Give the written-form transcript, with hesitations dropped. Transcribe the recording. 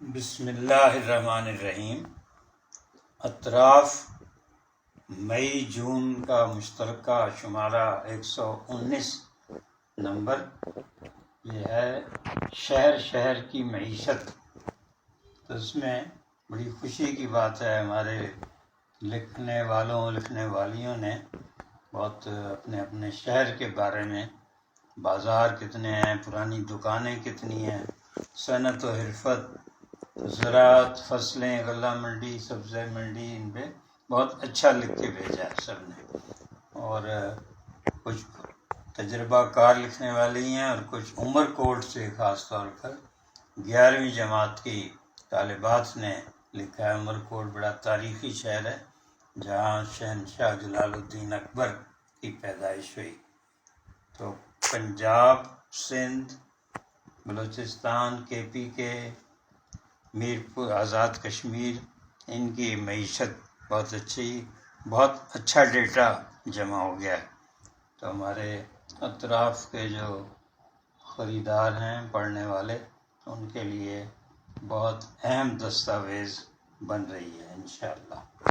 بسم اللہ الرحمن الرحیم۔ اطراف مئی جون کا مشترکہ شمارہ 119 نمبر یہ ہے شہر کی معیشت۔ تو اس میں بڑی خوشی کی بات ہے، ہمارے لکھنے والوں لکھنے والیوں نے بہت اپنے اپنے شہر کے بارے میں، بازار کتنے ہیں، پرانی دکانیں کتنی ہیں، صنعت و حرفت، زراعت، فصلیں، غلہ منڈی، سبزی منڈی، ان پہ بہت اچھا لکھ کے بھیجا ہے سب نے۔ اور کچھ تجربہ کار لکھنے والی ہیں اور کچھ عمر کوٹ سے خاص طور پر 11ویں جماعت کی طالبات نے لکھا ہے۔ عمر کوٹ بڑا تاریخی شہر ہے جہاں شہنشاہ جلال الدین اکبر کی پیدائش ہوئی۔ تو پنجاب، سندھ، بلوچستان، KP کے میرپور، آزاد کشمیر، ان کی معیشت بہت اچھا ڈیٹا جمع ہو گیا ہے۔ تو ہمارے اطراف کے جو خریدار ہیں، پڑھنے والے، ان کے لیے بہت اہم دستاویز بن رہی ہے انشاءاللہ۔